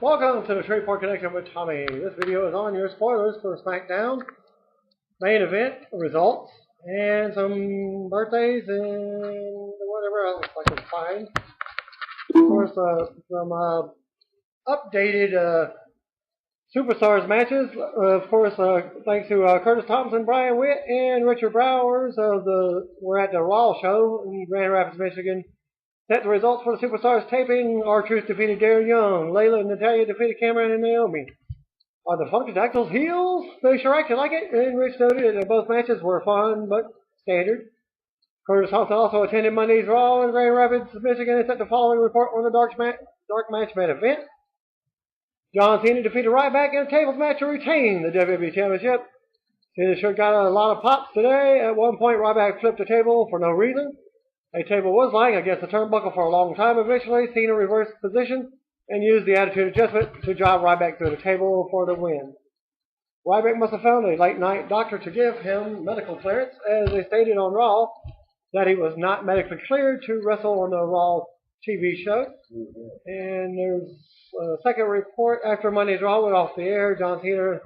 Welcome to the Shreveport Connection with Tommy. This video is on your spoilers for SmackDown, main event results, and some birthdays and whatever else I can find. Of course, some updated Superstars matches. Of course, thanks to Curtis Thompson, Brian Witt, and Richard Bowers we're at the Raw show in Grand Rapids, Michigan. Set the results for the Superstars taping. R-Truth defeated Darren Young. Layla and Natalia defeated Cameron and Naomi. Are the Funkadactyls heels? They sure acted like it. And Rich noted that both matches were fun but standard. Curtis Thompson also attended Monday's Raw in Grand Rapids, Michigan, and set the following report on the dark match main event. John Cena defeated Ryback in a tables match to retain the WWE Championship. Cena sure got a lot of pops today. At one point, Ryback flipped the table for no reason. A table was lying against the turnbuckle for a long time. Eventually, Cena reversed position and used the attitude adjustment to drive Ryback through the table for the win. Ryback must have found a late-night doctor to give him medical clearance, as they stated on Raw that he was not medically cleared to wrestle on the Raw TV show. And there's a second report after Monday's Raw went off the air. John Cena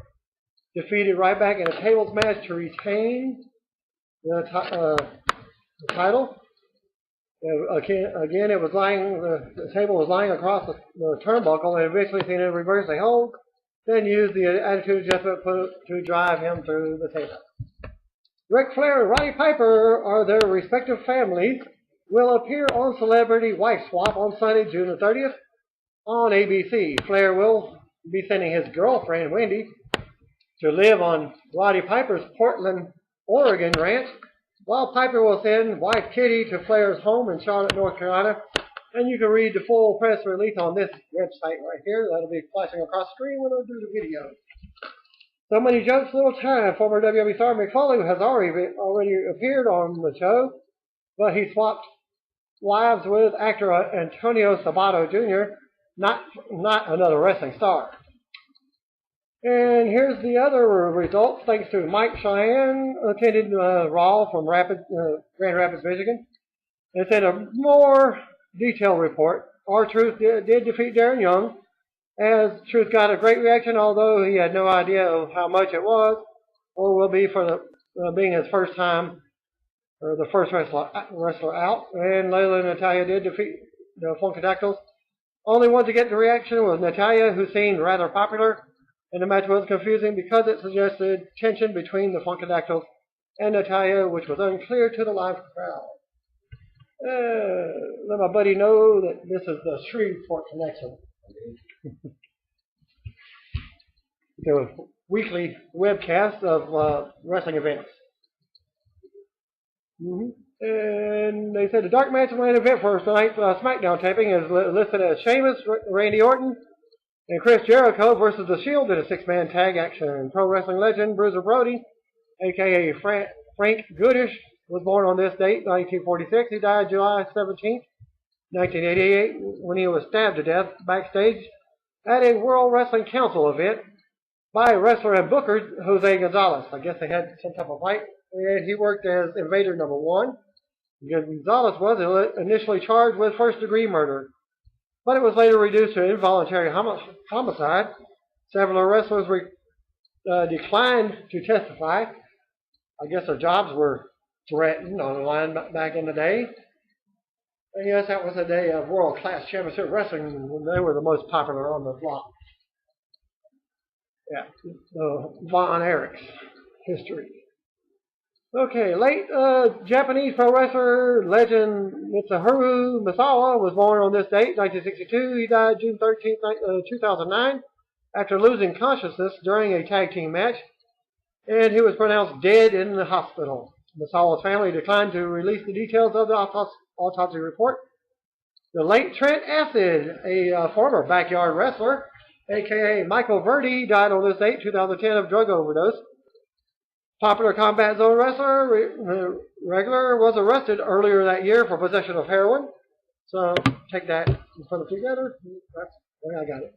defeated Ryback in a tables match to retain the title. Again, it was lying. The table was lying across the turnbuckle, and eventually Cena reversed a hold, then used the attitude adjustment to drive him through the table. Ric Flair and Roddy Piper or their respective families will appear on Celebrity Wife Swap on Sunday, June the 30th on ABC. Flair will be sending his girlfriend, Wendy, to live on Roddy Piper's Portland, Oregon ranch, while Piper will send wife Kitty to Flair's home in Charlotte, North Carolina. And you can read the full press release on this website right here. That'll be flashing across the screen when I do the video. So many jokes, little time. Former WWE star Mick Foley has already appeared on the show, but he swapped lives with actor Antonio Sabato Jr., not another wrestling star. And here's the other results. Thanks to Mike Cheyenne, attended Raw from Grand Rapids, Michigan. It said a more detailed report. R-Truth did defeat Darren Young, as Truth got a great reaction, although he had no idea of how much it was or will be for being his first time, or the first wrestler out. And Layla and Natalia did defeat the Funkadactyls. Only one to get the reaction was Natalia, who seemed rather popular. And the match was confusing because it suggested tension between the Funkadactyls and Natalia, which was unclear to the live crowd. Let my buddy know that this is the Shreveport Connection. The weekly webcast of wrestling events. And they said the dark match main event for tonight's SmackDown taping is listed as Sheamus, Randy Orton, and Chris Jericho versus The Shield in a six-man tag action. Pro wrestling legend Bruiser Brody, a.k.a. Frank Goodish, was born on this date, 1946. He died July 17, 1988, when he was stabbed to death backstage at a World Wrestling Council event by wrestler and booker Jose Gonzalez. I guess they had some type of fight, and he worked as Invader number 1. Gonzalez was initially charged with first-degree murder, but it was later reduced to involuntary homicide. Several wrestlers declined to testify. I guess their jobs were threatened on the line back in the day. And yes, that was a day of world-class championship wrestling when they were the most popular on the block. Yeah, Von Erich's history. Okay, late Japanese pro wrestler legend Mitsuharu Misawa was born on this date, 1962. He died June 13, 2009, after losing consciousness during a tag team match, and he was pronounced dead in the hospital. Misawa's family declined to release the details of the autopsy report. The late Trent Acid, a former backyard wrestler, a.k.a. Michael Verdi, died on this date, 2010, of drug overdose. Popular Combat Zone wrestler Regular was arrested earlier that year for possession of heroin. So take that and put it together. That's where I got it.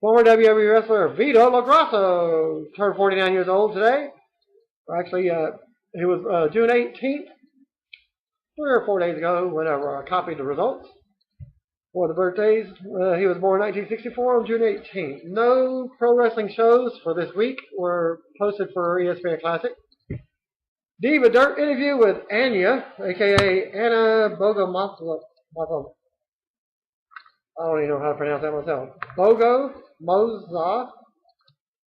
Former WWE wrestler Vito LaGrasso turned 49 years old today. Actually, he was June 18th, 3 or 4 days ago, whenever I copied the results. for the birthdays. He was born in 1964 on June 18th. No pro wrestling shows for this week were posted for ESPN Classic. Diva Dirt interview with Anya, a.k.a. Anna Bogomolova. I don't even know how to pronounce that myself. Bogomolova.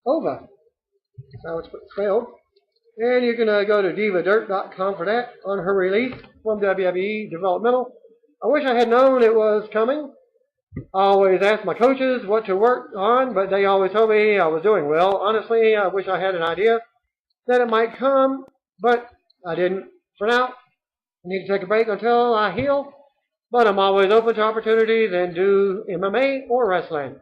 That's how it's spelled. And you can go to divadirt.com for that on her release from WWE Developmental. I wish I had known it was coming. I always asked my coaches what to work on, but they always told me I was doing well. Honestly, I wish I had an idea that it might come, but I didn't. For now, I need to take a break until I heal, but I'm always open to opportunities and do MMA or wrestling.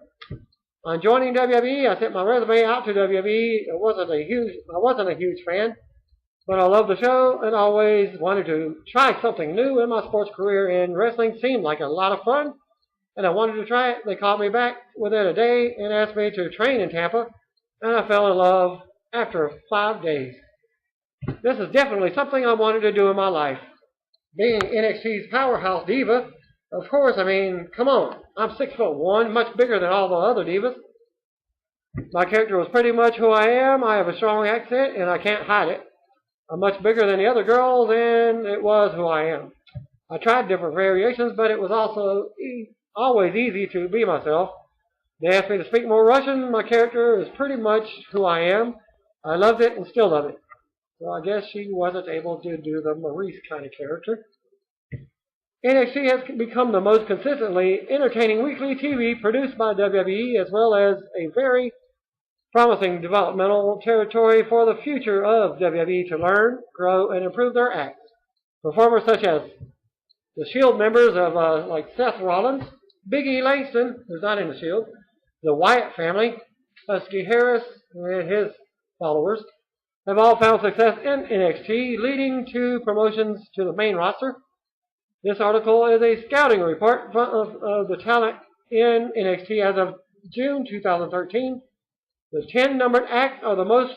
On joining WWE, I sent my resume out to WWE. I wasn't a huge fan, but I love the show and always wanted to try something new in my sports career, and wrestling seemed like a lot of fun, and I wanted to try it. They called me back within a day and asked me to train in Tampa, and I fell in love after 5 days. This is definitely something I wanted to do in my life. Being NXT's powerhouse diva, of course, I mean, come on. I'm 6'1", much bigger than all the other divas. My character was pretty much who I am. I have a strong accent, and I can't hide it. I'm much bigger than the other girls, and it was who I am. I tried different variations, but it was also always easy to be myself. They asked me to speak more Russian. My character is pretty much who I am. I loved it and still love it. So I guess she wasn't able to do the Maurice kind of character. NXT has become the most consistently entertaining weekly TV produced by WWE, as well as a very promising developmental territory for the future of WWE to learn, grow, and improve their acts. Performers such as the Shield members of like Seth Rollins, Big E Langston, who's not in the Shield, the Wyatt family, Husky Harris, and his followers, have all found success in NXT, leading to promotions to the main roster. This article is a scouting report of the talent in NXT as of June 2013. The 10 numbered acts are the most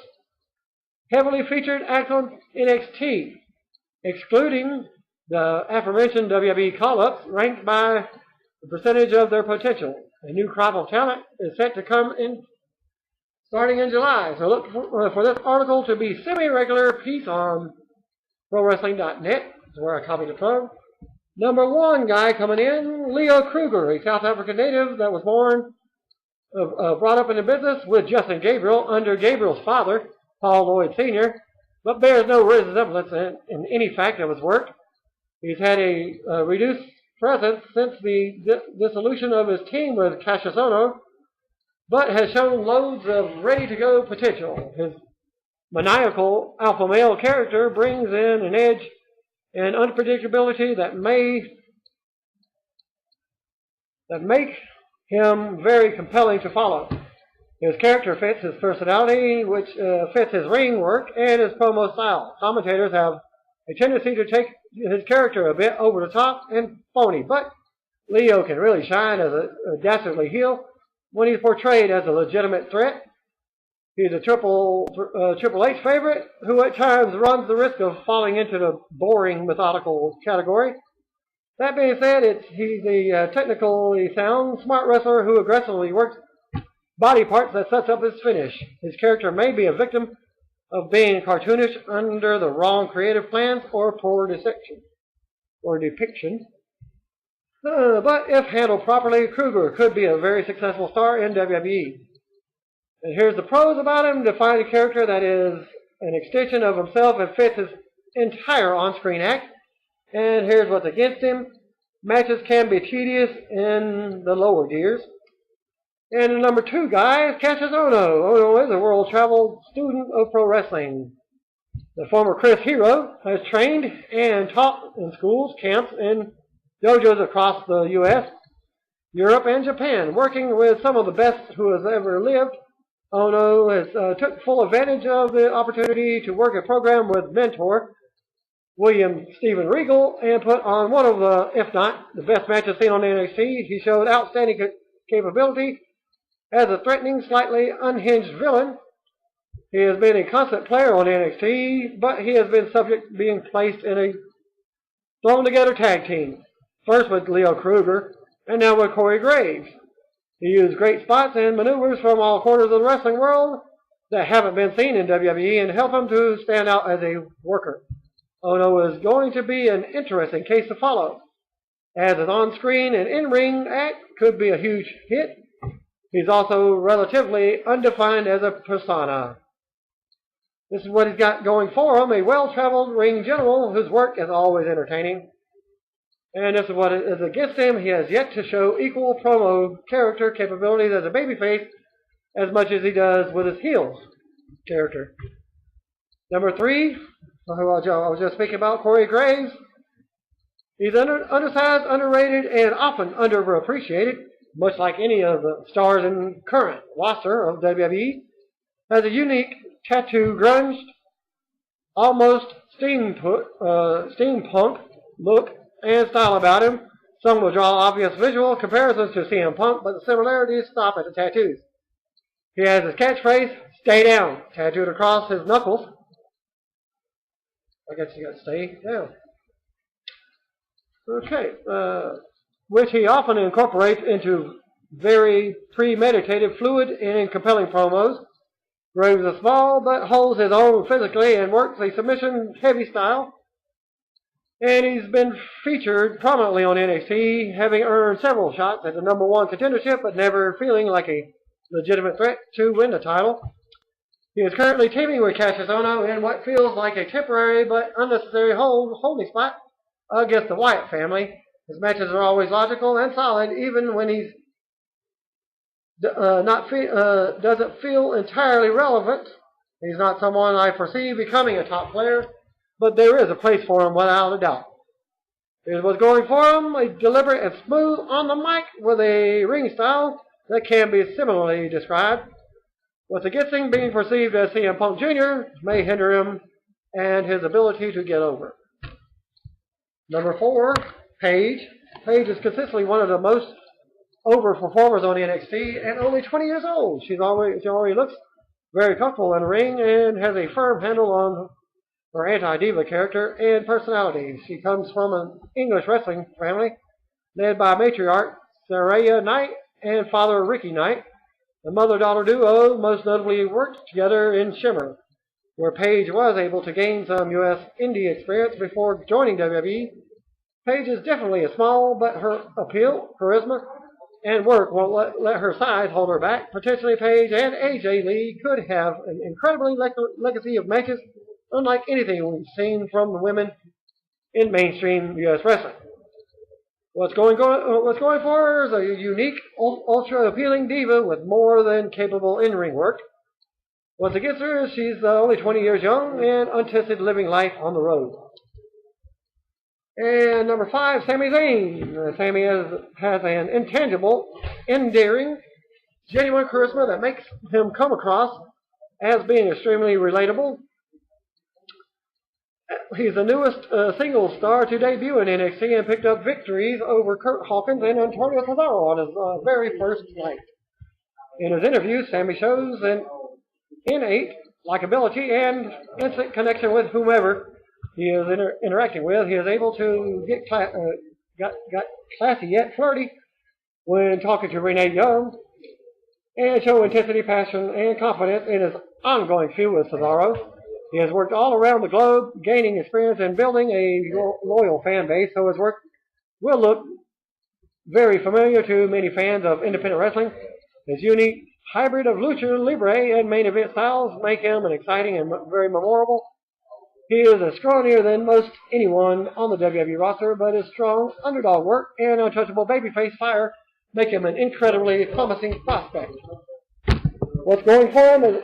heavily featured acts on NXT, excluding the aforementioned WWE call-ups, ranked by the percentage of their potential. A new crop of talent is set to come in starting in July. So look for this article to be semi-regular piece on ProWrestling.net. That's where I copied it from. Number one guy coming in, Leo Kruger, a South African native that was brought up in the business with Justin Gabriel under Gabriel's father, Paul Lloyd Sr., but bears no resemblance in any fact of his work. He's had a reduced presence since the dissolution of his team with Cassius Ohno, but has shown loads of ready-to-go potential. His maniacal alpha male character brings in an edge and unpredictability that make him very compelling to follow. His character fits his personality, which fits his ring work and his promo style. Commentators have a tendency to take his character a bit over the top and phony, but Leo can really shine as a dastardly heel when he's portrayed as a legitimate threat. He's a Triple H favorite who at times runs the risk of falling into the boring, methodical category. That being said, he's a technically sound, smart wrestler who aggressively works body parts that sets up his finish. His character may be a victim of being cartoonish under the wrong creative plans or poor depiction. But if handled properly, Kruger could be a very successful star in WWE. And here's the pros about him: to find a character that is an extension of himself and fits his entire on-screen act. And here's what's against him: matches can be tedious in the lower gears. And the number two guy is Cassius Ohno. Ohno is a world-traveled student of pro wrestling. The former Chris Hero has trained and taught in schools, camps, and dojos across the U.S., Europe, and Japan, working with some of the best who has ever lived. Ohno has took full advantage of the opportunity to work a program with mentor William Steven Regal and put on one of the, if not the best matches seen on NXT. He showed outstanding capability as a threatening, slightly unhinged villain. He has been a constant player on NXT, but he has been subject to being placed in a thrown-together tag team. First with Leo Kruger, And now with Corey Graves. He used great spots and maneuvers from all corners of the wrestling world that haven't been seen in WWE and help him to stand out as a worker. Ono is going to be an interesting case to follow, as his on-screen and in-ring act could be a huge hit. He's also relatively undefined as a persona. This is what he's got going for him, a well-traveled ring general whose work is always entertaining. And this is what is against him. He has yet to show equal promo character capabilities as a babyface as much as he does with his heels character. Number 3, I was just speaking about Corey Graves. He's undersized, underrated, and often underappreciated, much like any of the stars in current roster of WWE. Has a unique tattoo grunge, almost steampunk look and style about him. Some will draw obvious visual comparisons to CM Punk, but the similarities stop at the tattoos. He has his catchphrase, "Stay down," tattooed across his knuckles. I guess you got to stay down. Okay, which he often incorporates into very premeditated, fluid, and compelling promos. Graves is small, but holds his own physically and works a submission-heavy style. And he's been featured prominently on NXT, having earned several shots at the #1 contendership, but never feeling like a legitimate threat to win the title. He is currently teaming with Cassius Ohno in what feels like a temporary but unnecessary holding spot against the Wyatt family. His matches are always logical and solid, even when he's doesn't feel entirely relevant. He's not someone I foresee becoming a top player, but there is a place for him without a doubt. It was going for him, a deliberate and smooth on the mic with a ring style that can be similarly described. What's against him being perceived as CM Punk Jr. may hinder him and his ability to get over. Number 4, Paige. Paige is consistently one of the most over performers on NXT and only 20 years old. She already looks very comfortable in the ring and has a firm handle on her anti-diva character and personality. She comes from an English wrestling family led by matriarch Saraya Knight and father Ricky Knight. The mother-daughter duo most notably worked together in Shimmer, where Paige was able to gain some U.S. indie experience before joining WWE. Paige is definitely a small, but her appeal, charisma, and work won't let her size hold her back. Potentially Paige and AJ Lee could have an incredibly legacy of matches unlike anything we've seen from the women in mainstream U.S. wrestling. What's going for her is a unique, ultra-appealing diva with more than capable in-ring work. What's against her is she's only 20 years young and untested living life on the road. And number 5, Sami Zayn. Sami has an intangible, endearing, genuine charisma that makes him come across as being extremely relatable. He's the newest single star to debut in NXT and picked up victories over Kurt Hawkins and Antonio Cesaro on his very first night. In his interview, Sami shows an innate likability and instant connection with whomever he is interacting with. He is able to get classy yet flirty when talking to Renee Young and show intensity, passion, and confidence in his ongoing feud with Cesaro. He has worked all around the globe, gaining experience and building a loyal fan base, so his work will look very familiar to many fans of independent wrestling. His unique hybrid of lucha libre and main event styles make him an exciting and very memorable. He is a scrawnier than most anyone on the WWE roster, but his strong underdog work and untouchable babyface fire make him an incredibly promising prospect. What's going for him is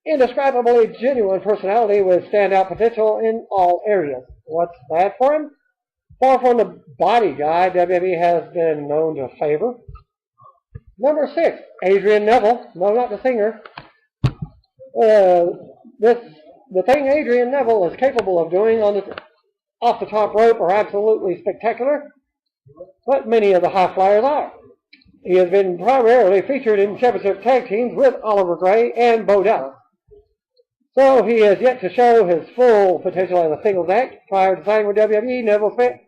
indescribably genuine personality with standout potential in all areas. What's bad for him? Far from the body guy WWE has been known to favor. Number 6, Adrian Neville. No, not the singer. The thing Adrian Neville is capable of doing off the top rope are absolutely spectacular, but many of the high flyers are. He has been primarily featured in championship tag teams with Oliver Gray and Bo Dallas. So he has yet to show his full potential as a singles act. Prior to signing with WWE, Neville spent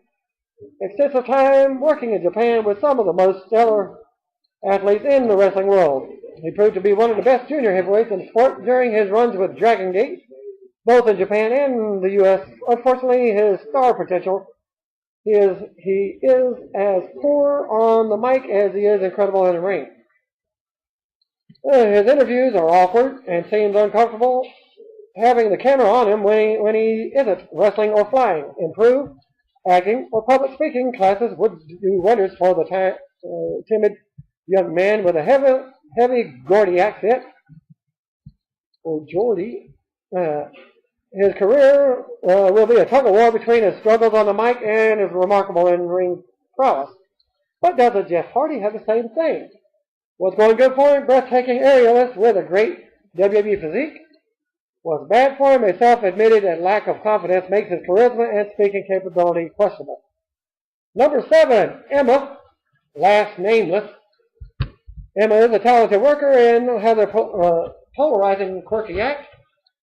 extensive time working in Japan with some of the most stellar athletes in the wrestling world. He proved to be one of the best junior heavyweights in sport during his runs with Dragon Gate, both in Japan and the U.S. Unfortunately, his star potential he is as poor on the mic as he is incredible in the ring. His interviews are awkward and seems uncomfortable having the camera on him when he isn't wrestling or flying. Improved acting or public speaking classes would do wonders for the timid young man with a heavy Gordy accent, or Geordie. His career will be a tug-of-war between his struggles on the mic and his remarkable in-ring prowess. But doesn't Jeff Hardy have the same thing? What's going good for him? Breathtaking aerialist with a great WWE physique. What's bad for him? A self-admitted and lack of confidence makes his charisma and speaking capability questionable. Number 7, Emma, last nameless. Emma is a talented worker and has a polarizing, quirky act.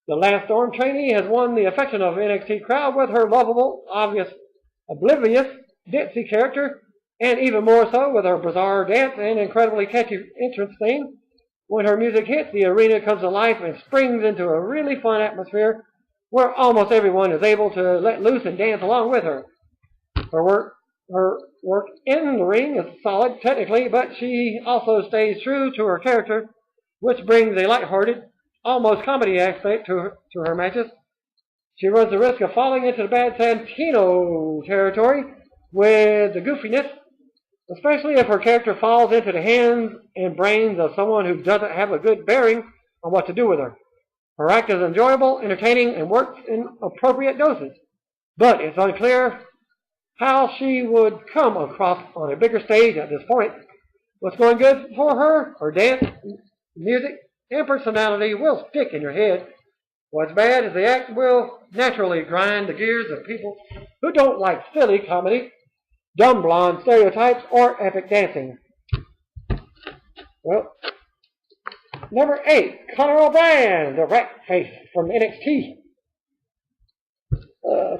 The Lance Storm trainee has won the affection of the NXT crowd with her lovable, oblivious, ditzy character, and even more so with her bizarre dance and incredibly catchy entrance theme. When her music hits, the arena comes to life and springs into a really fun atmosphere where almost everyone is able to let loose and dance along with her. Her work in the ring is solid technically, but she also stays true to her character, which brings a lighthearted, almost comedy aspect to her matches. She runs the risk of falling into the bad Santino territory with the goofiness, especially if her character falls into the hands and brains of someone who doesn't have a good bearing on what to do with her. Her act is enjoyable, entertaining, and works in appropriate doses, but it's unclear how she would come across on a bigger stage at this point. What's going good for her? Her dance, music, and personality will stick in your head. What's bad is the act will naturally grind the gears of people who don't like silly comedy, dumb blonde stereotypes, or epic dancing. Well, number 8, Conor O'Brien, the rat face from NXT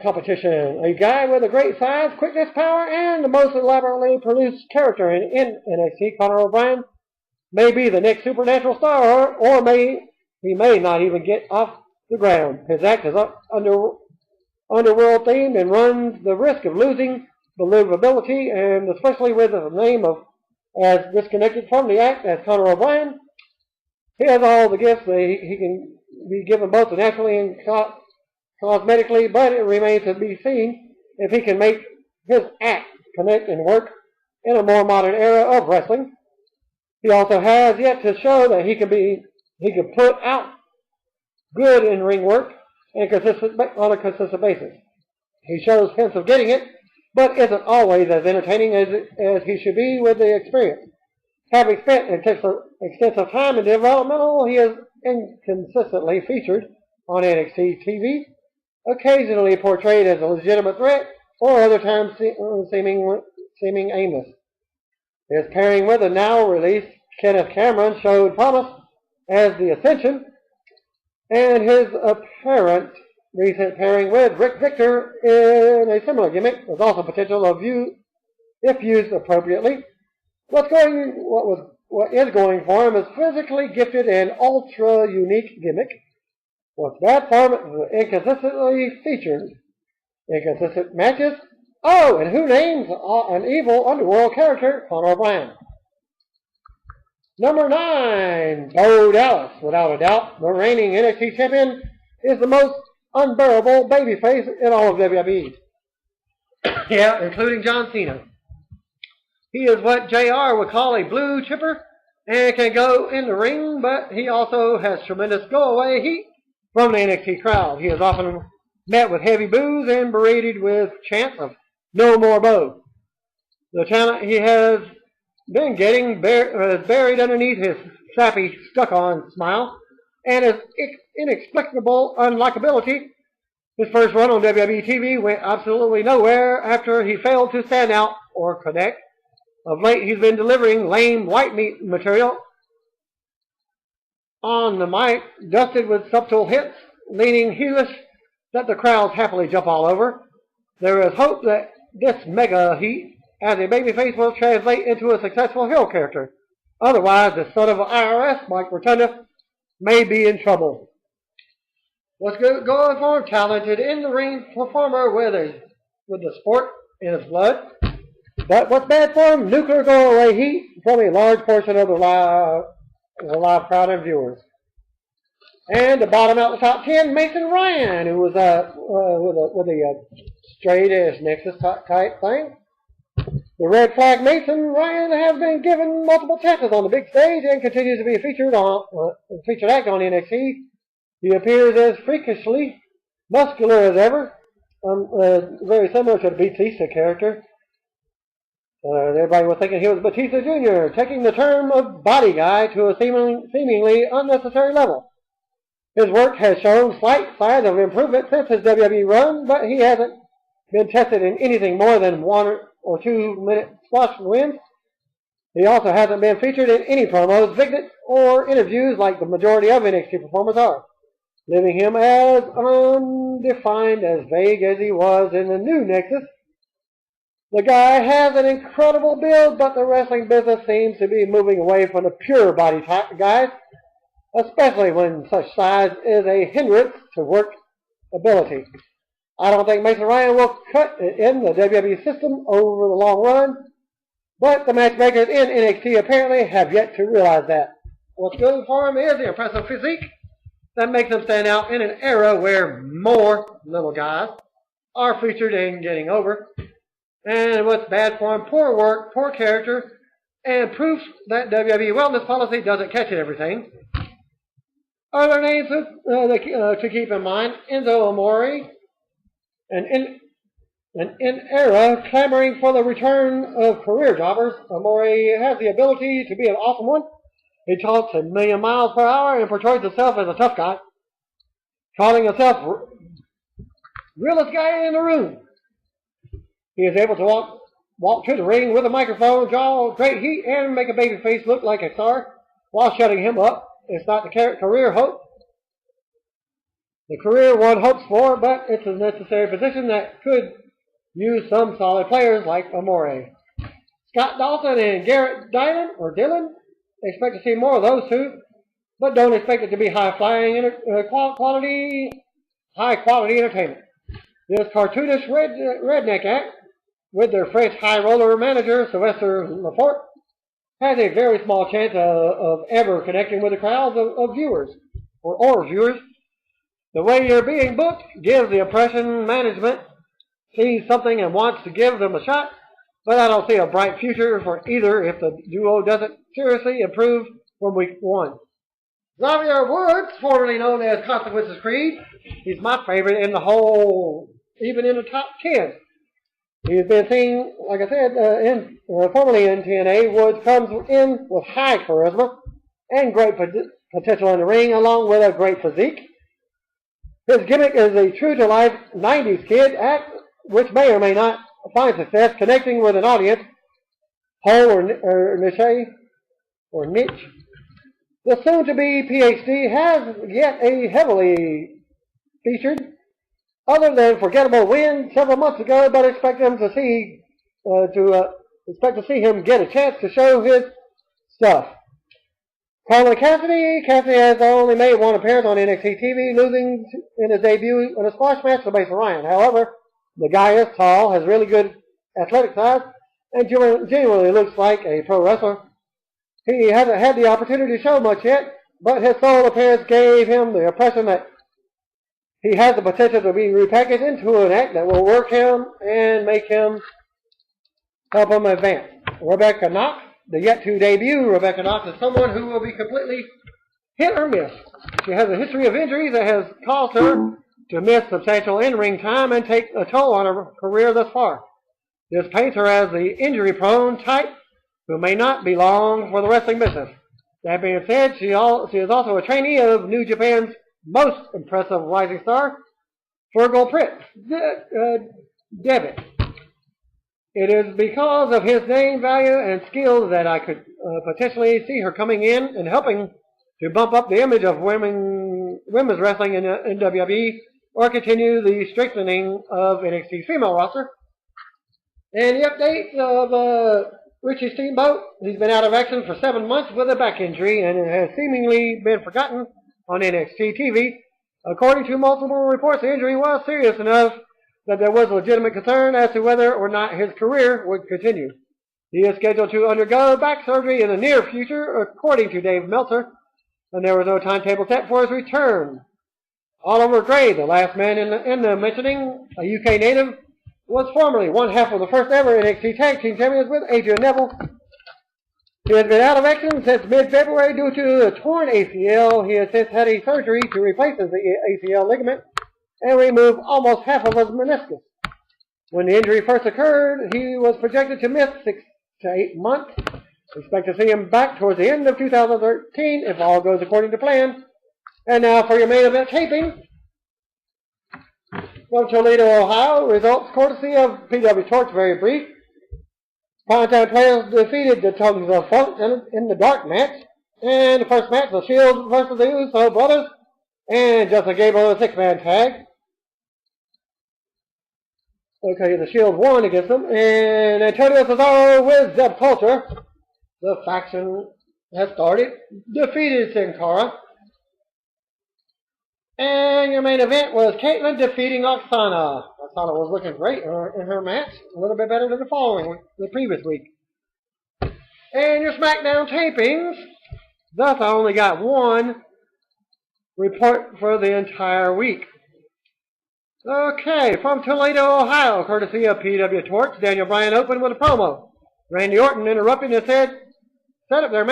competition. A guy with a great size, quickness, power, and the most elaborately produced character in NXT. Conor O'Brien may be the next supernatural star, or he may not even get off the ground. His act is underworld themed and runs the risk of losing believability, and especially with a name as disconnected from the act as Conor O'Brien. He has all the gifts that he can be given both naturally and cosmetically, but it remains to be seen if he can make his act connect and work in a more modern era of wrestling. He also has yet to show that he can put out good in-ring work on a consistent basis. He shows hints of getting it, but isn't always as entertaining as he should be with the experience. Having spent extensive time in developmental, he is inconsistently featured on NXT TV, occasionally portrayed as a legitimate threat, or other times seeming aimless. His pairing with the now-released Kenneth Cameron showed promise as the Ascension, and his apparent recent pairing with Rick Victor in a similar gimmick was also potential if used appropriately. What is going for him is physically gifted and ultra-unique gimmick. What's bad for him is inconsistently featured, inconsistent matches. Oh, and who names an evil underworld character? Conor O'Brien. Number 9, Bo Dallas. Without a doubt, the reigning NXT champion is the most unbearable babyface in all of WWE. Yeah, including John Cena. He is what JR would call a blue chipper and can go in the ring, but he also has tremendous go-away heat from the NXT crowd. He is often met with heavy boos and berated with chants of "No more Bo." The talent he has been getting is buried underneath his sappy, stuck-on smile and his inexplicable unlikability. His first run on WWE TV went absolutely nowhere after he failed to stand out or connect. Of late, he's been delivering lame white meat material on the mic, dusted with subtle hits, leaning heelish that the crowds happily jump all over. There is hope that this mega heat as a babyface will translate into a successful heel character. Otherwise, the son of IRS, Mike Rotunda, may be in trouble. What's going for him? Talented in-the-ring performer with the sport in his blood. But what's bad for him? Nuclear go-away heat from a large portion of the live crowd and viewers. And to bottom out the top 10, Mason Ryan, who was with a straight-edge Nexus type thing. The Red Flag Mason Ryan has been given multiple chances on the big stage and continues to be a featured act on NXT. He appears as freakishly muscular as ever, very similar to the Batista character. Everybody was thinking he was Batista Jr., taking the term of body guy to a seemingly unnecessary level. His work has shown slight signs of improvement since his WWE run, but he hasn't been tested in anything more than 1 or 2 minute squash wins. He also hasn't been featured in any promos, vignettes, or interviews like the majority of NXT performers are, leaving him as undefined, as vague as he was in the new Nexus. The guy has an incredible build, but the wrestling business seems to be moving away from the pure body type guys, especially when such size is a hindrance to work ability. I don't think Mason Ryan will cut it in the WWE system over the long run, but the matchmakers in NXT apparently have yet to realize that. What's good for him is the impressive physique that makes him stand out in an era where more little guys are featured and getting over. And what's bad for him? Poor work, poor character, and proof that WWE wellness policy doesn't catch everything. Other names to keep in mind: Enzo Amore, an era clamoring for the return of career jobbers. Amore has the ability to be an awesome one. He talks a million miles per hour and portrays himself as a tough guy, calling himself realest guy in the room. He is able to walk to the ring with a microphone, draw great heat, and make a babyface look like a star while shutting him up. It's not the career hope. The career one hopes for, but it's a necessary position that could use some solid players like Amore. Scott Dawson and Garrett Dillon, expect to see more of those two, but don't expect it to be high-flying, high-quality entertainment. This cartoonish redneck act, with their French high roller manager, Sylvester Laporte, has a very small chance of ever connecting with the crowds of viewers, or viewers. The way you're being booked gives the impression management sees something and wants to give them a shot, but I don't see a bright future for either if the duo doesn't seriously improve from week 1. Xavier Woods, formerly known as Consequences Creed, he's my favorite in the whole, even in the top 10. He's been seen, like I said, formerly in TNA. Woods comes in with high charisma and great potential in the ring, along with a great physique. His gimmick is a true-to-life 90s kid act, which may or may not find success connecting with an audience, whole or niche. The soon-to-be PhD has yet a heavily featured, other than forgettable win several months ago, but expect to see him get a chance to show his stuff. Colin Cassidy has only made one appearance on NXT TV, losing in his debut in a squash match to Mason Ryan. However, the guy is tall, has really good athletic size, and genuinely looks like a pro wrestler. He hasn't had the opportunity to show much yet, but his sole appearance gave him the impression that he has the potential to be repackaged into an act that will work him and help him advance. Rebecca Knox, the yet-to debut Rebecca Knox, is someone who will be completely hit or miss. She has a history of injuries that has caused her to miss substantial in-ring time and take a toll on her career thus far. This paints her as the injury-prone type who may not be long for the wrestling business. That being said, she is also a trainee of New Japan's most impressive rising star, Fergal Devitt. It is because of his name value and skills that I could potentially see her coming in and helping to bump up the image of women's wrestling in WWE, or continue the strengthening of NXT's female roster. And the update of Richie Steamboat, he's been out of action for 7 months with a back injury and has seemingly been forgotten on NXT TV. According to multiple reports, the injury was serious enough that there was legitimate concern as to whether or not his career would continue. He is scheduled to undergo back surgery in the near future, according to Dave Meltzer, and there was no timetable set for his return. Oliver Gray, the last man in the mentioning, a UK native, was formerly one half of the first ever NXT Tag Team Champions with Adrian Neville. He has been out of action since mid-February due to a torn ACL. He has since had a surgery to replace his ACL ligament and remove almost half of his meniscus. When the injury first occurred, he was projected to miss 6 to 8 months. Expect to see him back towards the end of 2013 if all goes according to plan. And now for your main event taping. From Toledo, Ohio, results courtesy of PW Torch, very brief. Primetime Players defeated the Tongues of Funk in the dark match. And the first match, the Shield versus the Uso Brothers. And Justin Gable, a 6-man tag. Okay, the Shield won against them. And Antonio Cesaro with Zeb Culture. The faction has started. Defeated Sin Cara. And your main event was Caitlyn defeating Oksana. Oksana was looking great in her match. A little bit better than the previous week. And your SmackDown tapings. Thus, I only got one report for the entire week. Okay, from Toledo, Ohio, courtesy of PW Torch, Daniel Bryan opened with a promo. Randy Orton interrupted and said, set up their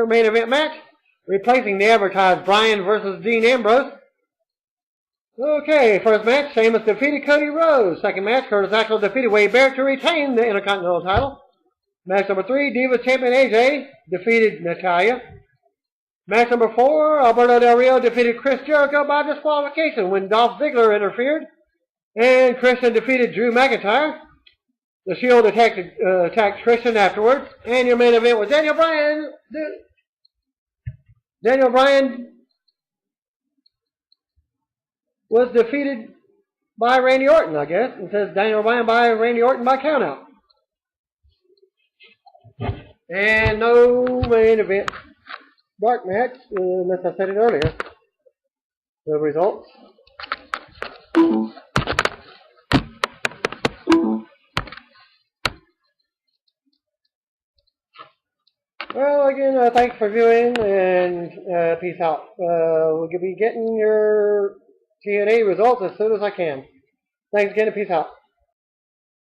main event match, replacing the advertised Bryan versus Dean Ambrose. Okay, first match, Sheamus defeated Cody Rhodes. Second match, Curtis Axel defeated Wade Barrett to retain the Intercontinental title. Match number 3, Divas Champion AJ defeated Natalya. Match number 4, Alberto Del Rio defeated Chris Jericho by disqualification when Dolph Ziggler interfered. And Christian defeated Drew McIntyre. The Shield attacked Christian afterwards. And your main event was Daniel Bryan. Daniel Bryan was defeated by Randy Orton, I guess. It says Daniel Bryan by Randy Orton by countout. And no main event dark match, unless I said it earlier. The results. Well, again, thanks for viewing, and peace out. We'll be getting your TNA results as soon as I can. Thanks again, and peace out.